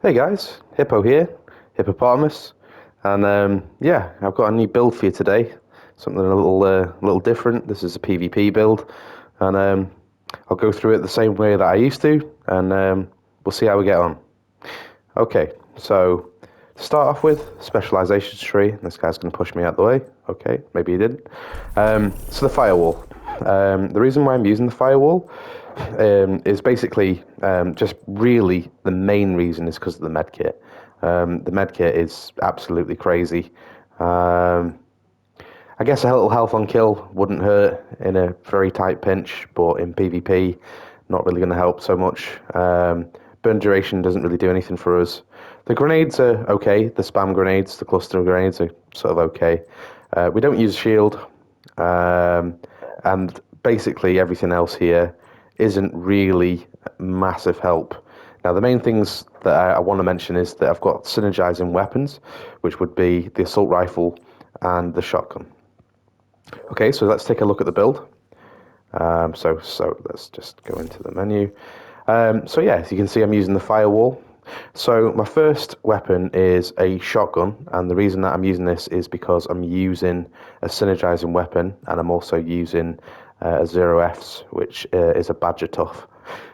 Hey guys, Hippo here, Hippopotamus, and yeah, I've got a new build for you today. Something a little different. This is a PvP build, and I'll go through it the same way that I used to, and we'll see how we get on. Okay, so to start off with, specializations tree. This guy's going to push me out the way. Okay, maybe he didn't. So the firewall. The reason why I'm using the firewall is basically just really the main reason is because of the medkit. The medkit is absolutely crazy. Um, I guess a little health on kill wouldn't hurt in a very tight pinch, but in PvP, not really going to help so much. Burn duration doesn't really do anything for us. The grenades are okay. The spam grenades, the cluster grenades are sort of okay. We don't use a shield, um, and basically everything else here isn't really massive help. Now, the main things that I want to mention is that I've got synergizing weapons, which would be the assault rifle and the shotgun. Okay, so let's take a look at the build. So let's just go into the menu. So yeah, as you can see, I'm using the firewall. So my first weapon is a shotgun, and the reason that I'm using this is because I'm using a synergizing weapon, and I'm also using a Zero Fs, which is a Badger Tough.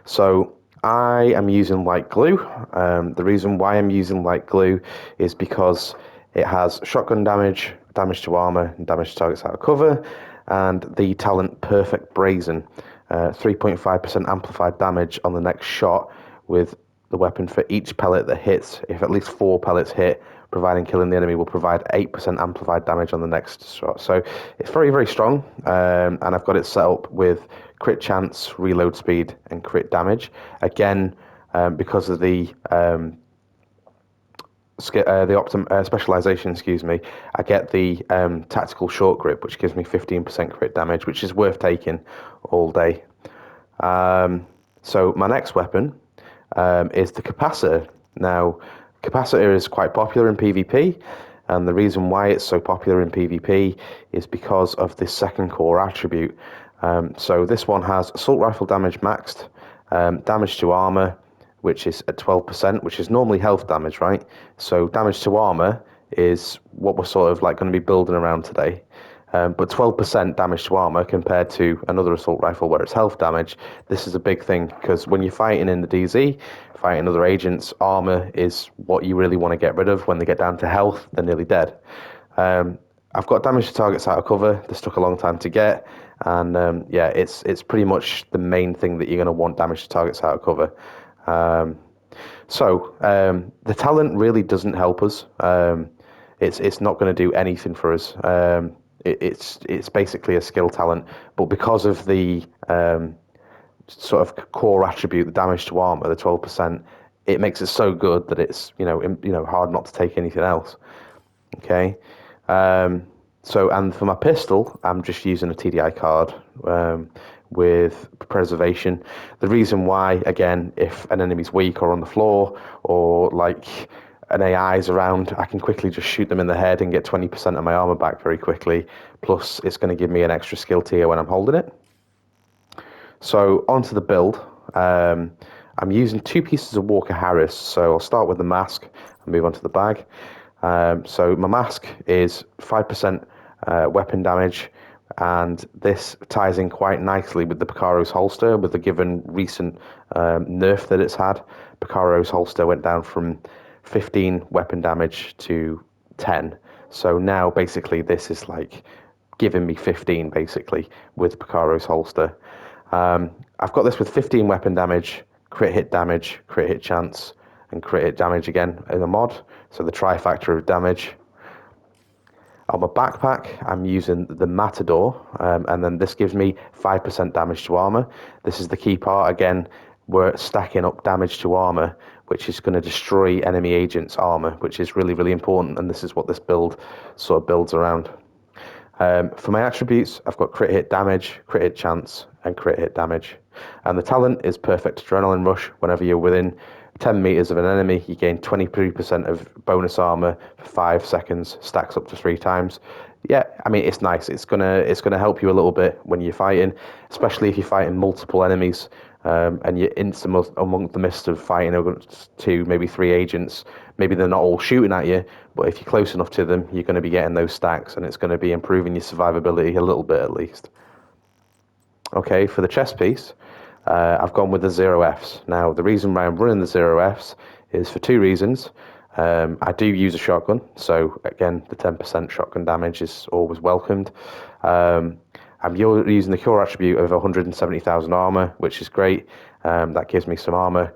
So I am using light glue. The reason why I'm using light glue is because it has shotgun damage, damage to armor, and damage to targets out of cover, and the talent Perfect Brazen, 3.5% amplified damage on the next shot with the weapon for each pellet that hits. If at least 4 pellets hit, providing killing the enemy will provide 8% amplified damage on the next shot. So it's very, very strong, and I've got it set up with crit chance, reload speed, and crit damage. Again, because of the specialization, excuse me, I get the tactical short grip, which gives me 15% crit damage, which is worth taking all day. So my next weapon is the Capacitor. Now, Capacitor is quite popular in PvP, and the reason why it's so popular in PvP is because of this second core attribute. So this one has assault rifle damage maxed, damage to armor, which is at 12%, which is normally health damage, right? So damage to armor is what we're sort of like going to be building around today. But 12% damage to armor compared to another assault rifle where it's health damage, this is a big thing because when you're fighting in the DZ, fighting other agents, armor is what you really want to get rid of. When they get down to health, they're nearly dead. I've got damage to targets out of cover. This took a long time to get, and yeah, it's pretty much the main thing that you're going to want, damage to targets out of cover. The talent really doesn't help us. It's not going to do anything for us. It's basically a skill talent, but because of the sort of core attribute, the damage to armor, the 12%, it makes it so good that it's hard not to take anything else. Okay. And for my pistol, I'm just using a TDI card with preservation. The reason why, again, if an enemy's weak or on the floor or like an AI is around, I can quickly just shoot them in the head and get 20% of my armor back very quickly. Plus, it's going to give me an extra skill tier when I'm holding it. So onto the build. I'm using 2 pieces of Walker Harris. So I'll start with the mask and move on to the bag. So my mask is 5% weapon damage, and this ties in quite nicely with the Picaro's holster, with the given recent nerf that it's had. Picaro's holster went down from 15 weapon damage to 10. So now basically this is like giving me 15 basically with Picaro's holster. I've got this with 15 weapon damage, crit hit chance, and crit hit damage again in the mod. So the trifactor of damage. On my backpack, I'm using the Matador, and then this gives me 5% damage to armor. This is the key part. Again, we're stacking up damage to armor, which is going to destroy enemy agents' armor, which is really, really important, and this is what this build sort of builds around. For my attributes, I've got crit hit damage, crit hit chance, and crit hit damage. And the talent is Perfect Adrenaline Rush. Whenever you're within 10 meters of an enemy, you gain 23% of bonus armor for 5 seconds, stacks up to 3 times. Yeah, I mean, it's nice. It's gonna help you a little bit when you're fighting, especially if you're fighting multiple enemies. and you're among the midst of fighting against two, maybe three agents. Maybe they're not all shooting at you, but if you're close enough to them, you're going to be getting those stacks, and it's going to be improving your survivability a little bit at least. Okay, for the chest piece, I've gone with the 0Fs. Now, the reason why I'm running the 0Fs is for two reasons. I do use a shotgun, so again, the 10% shotgun damage is always welcomed. I'm using the core attribute of 170,000 armor, which is great. That gives me some armor.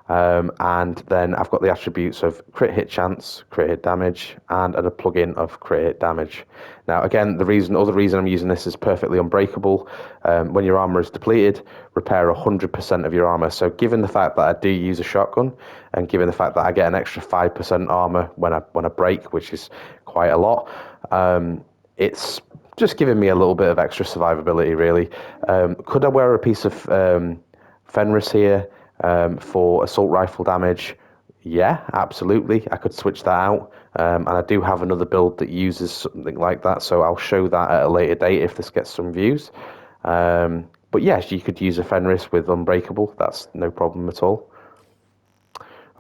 And then I've got the attributes of crit hit chance, crit hit damage, and a plug-in of crit hit damage. Now, again, the other reason I'm using this is perfectly unbreakable. When your armor is depleted, repair 100% of your armor. So, given the fact that I do use a shotgun, and given the fact that I get an extra 5% armor when I break, which is quite a lot, it's just giving me a little bit of extra survivability, really. Could I wear a piece of Fenris here? For assault rifle damage, yeah, absolutely. I could switch that out. And I do have another build that uses something like that, so I'll show that at a later date if this gets some views. But yes, you could use a Fenris with Unbreakable. That's no problem at all.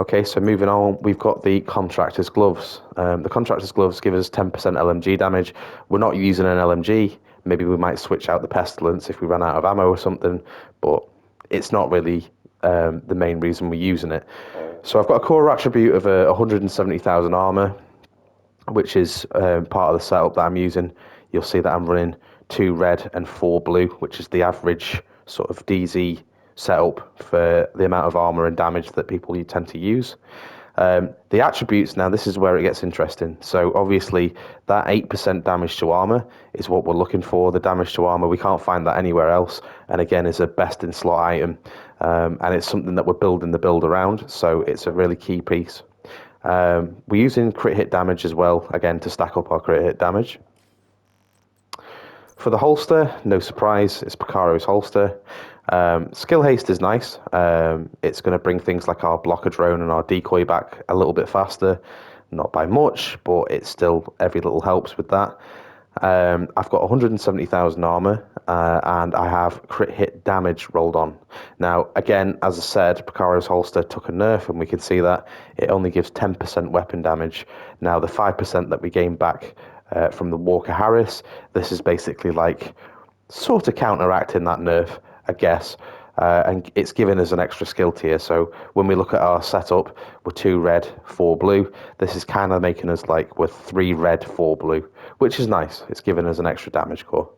Okay, so moving on, we've got the Contractor's Gloves. The Contractor's Gloves give us 10% LMG damage. We're not using an LMG. Maybe we might switch out the Pestilence if we run out of ammo or something, but it's not really the main reason we're using it. So I've got a core attribute of 170,000 armor, which is part of the setup that I'm using. You'll see that I'm running 2 red and 4 blue, which is the average sort of DZ setup for the amount of armor and damage that people tend to use. The attributes, now this is where it gets interesting. So obviously that 8% damage to armor is what we're looking for. The damage to armor, we can't find that anywhere else. And again, is a best in slot item. And it's something that we're building the build around. So it's a really key piece. We're using crit hit damage as well, again, to stack up our crit hit damage. For the holster, no surprise, it's Picaro's holster. Skill haste is nice. It's going to bring things like our blocker drone and our decoy back a little bit faster. Not by much, but it's still, every little helps with that. I've got 170,000 armor, and I have crit hit damage rolled on. Now, again, as I said, Picaro's holster took a nerf, and we can see that it only gives 10% weapon damage. Now, the 5% that we gain back from the Walker Harris, this is basically like sort of counteracting that nerf, I guess. And it's given us an extra skill tier. So when we look at our setup, we're 2 red, 4 blue. This is kind of making us like we're 3 red, 4 blue, which is nice. It's given us an extra damage core.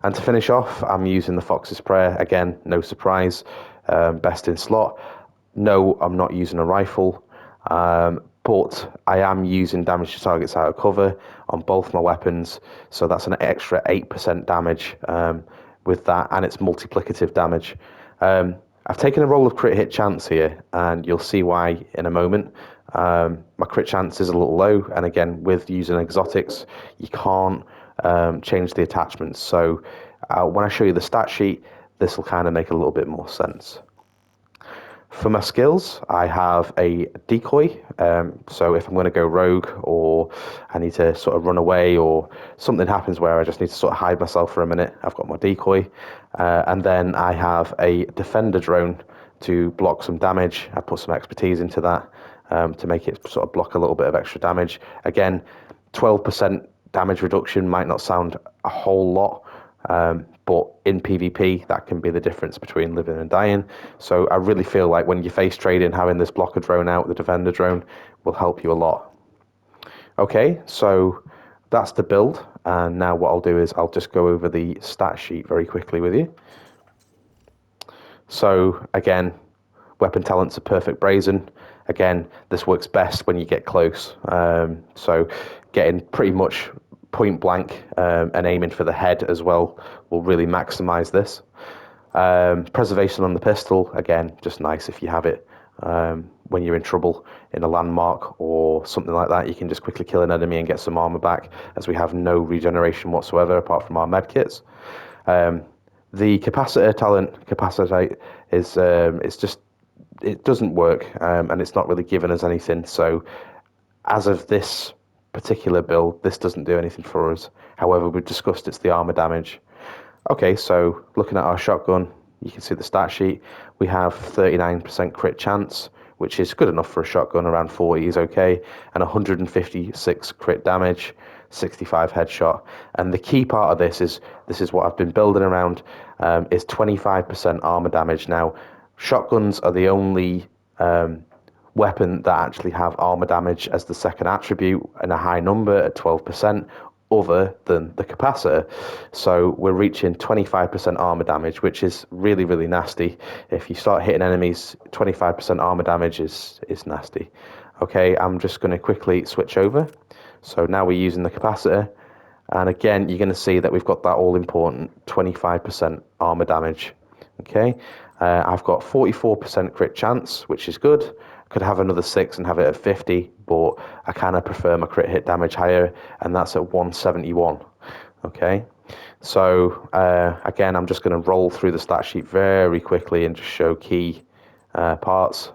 And to finish off, I'm using the Fox's Prayer. Again, no surprise, best in slot. No, I'm not using a rifle, but I am using damage to targets out of cover on both my weapons. So that's an extra 8% damage with that, and it's multiplicative damage. I've taken a roll of crit hit chance here, and you'll see why in a moment. My crit chance is a little low, and again, with using exotics, you can't change the attachments. So when I show you the stat sheet, this will kind of make a little bit more sense. For my skills, I have a decoy. So if I'm going to go rogue, or I need to sort of run away, or something happens where I just need to sort of hide myself for a minute, I've got my decoy. And then I have a defender drone to block some damage. I put some expertise into that to make it sort of block a little bit of extra damage. Again, 12% damage reduction might not sound a whole lot, but in PvP, that can be the difference between living and dying. So I really feel like when you face trading, having this blocker drone out, the defender drone, will help you a lot. Okay, so that's the build. And now what I'll do is I'll just go over the stat sheet very quickly with you. So again, weapon talents are perfect brazen. Again, this works best when you get close. So getting pretty much point blank and aiming for the head as well will really maximize this. Preservation on the pistol, again, just nice if you have it. When you're in trouble in a landmark or something like that, you can just quickly kill an enemy and get some armor back, as we have no regeneration whatsoever apart from our medkits. The capacitor talent, capacitate, is it's just, it doesn't work, and it's not really giving us anything. So as of this particular build, this doesn't do anything for us. However, we've discussed it's the armor damage. Okay, so looking at our shotgun, you can see the stat sheet. We have 39% crit chance, which is good enough for a shotgun. Around 40 is okay, and 156 crit damage, 65 headshot. And the key part of this is what I've been building around, is 25% armor damage. Now, shotguns are the only weapon that actually have armor damage as the second attribute in a high number at 12%, other than the capacitor. So we're reaching 25% armor damage, which is really, really nasty. If you start hitting enemies, 25% armor damage is nasty. Okay, I'm just going to quickly switch over. So now we're using the capacitor, and again, you're going to see that we've got that all important 25% armor damage. Okay, I've got 44% crit chance, which is good. Could have another 6 and have it at 50, but I kind of prefer my crit hit damage higher, and that's at 171. Okay, so again, I'm just going to roll through the stat sheet very quickly and just show key parts.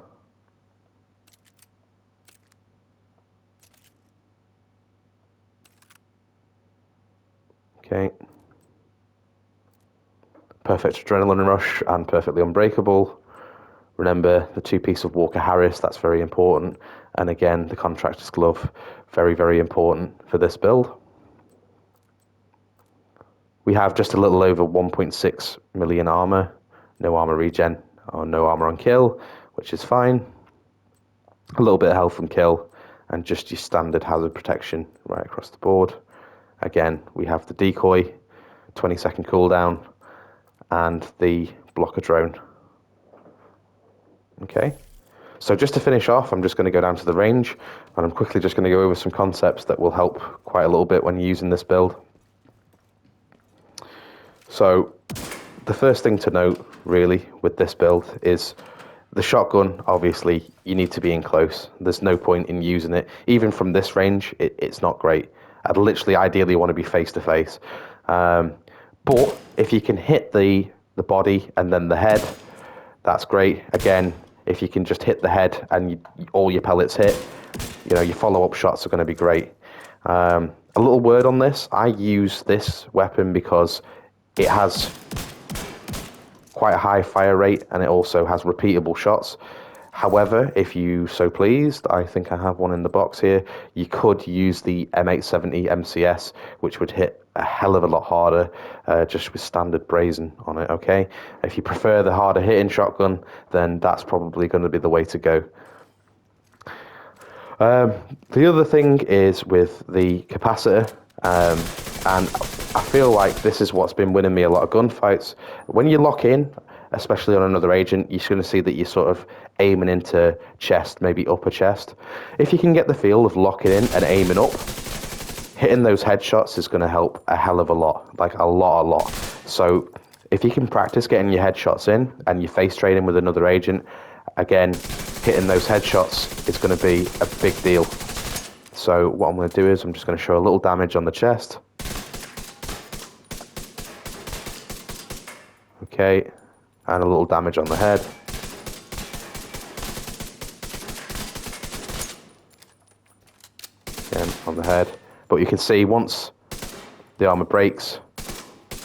Okay, perfect adrenaline rush and perfectly unbreakable. Remember the 2-piece of Walker Harris, that's very important. And again, the contractor's glove, very, very important for this build. We have just a little over 1.6 million armor, no armor regen or no armor on kill, which is fine. A little bit of health and kill, and just your standard hazard protection right across the board. Again, we have the decoy, 20-second cooldown, and the blocker drone. Okay, so just to finish off, I'm just going to go down to the range, and I'm quickly just going to go over some concepts that will help quite a little bit when using this build. So the first thing to note really with this build is the shotgun. Obviously you need to be in close. There's no point in using it. Even from this range, it's not great. I'd literally ideally want to be face to face. But if you can hit the body and then the head, that's great. Again, if you can just hit the head and all your pellets hit, you know, your follow-up shots are going to be great. A little word on this, I use this weapon because it has quite a high fire rate and it also has repeatable shots. However, if you so pleased, I think I have one in the box here, you could use the M870 MCS, which would hit a hell of a lot harder, just with standard brazen on it, okay? If you prefer the harder hitting shotgun, then that's probably going to be the way to go. The other thing is with the capacitor, and I feel like this is what's been winning me a lot of gunfights. When you lock in, especially on another agent, you're going to see that you're sort of aiming into chest, maybe upper chest. If you can get the feel of locking in and aiming up, hitting those headshots is going to help a hell of a lot, like a lot. So if you can practice getting your headshots in and you face training with another agent, again, hitting those headshots is going to be a big deal. So what I'm going to do is I'm just going to show a little damage on the chest. Okay, and a little damage on the head. Again, on the head. But you can see once the armor breaks,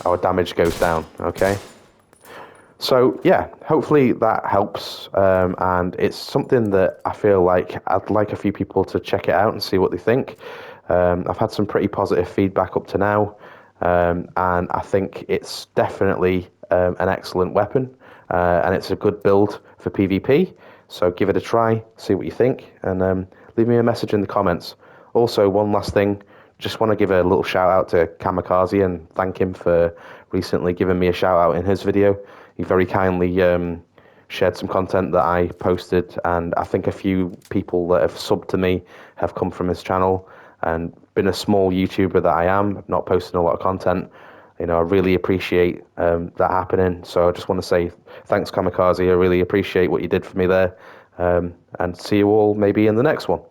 our damage goes down, okay? So yeah, hopefully that helps, and it's something that I feel like I'd like a few people to check it out and see what they think. I've had some pretty positive feedback up to now, and I think it's definitely an excellent weapon, and it's a good build for PvP. So give it a try, see what you think, and leave me a message in the comments. Also, one last thing, just want to give a little shout out to Kamikaze and thank him for recently giving me a shout out in his video. He very kindly shared some content that I posted, and I think a few people that have subbed to me have come from his channel. And being a small YouTuber that I am, not posting a lot of content, you know, I really appreciate that happening. So I just want to say thanks, Kamikaze. I really appreciate what you did for me there, and see you all maybe in the next one.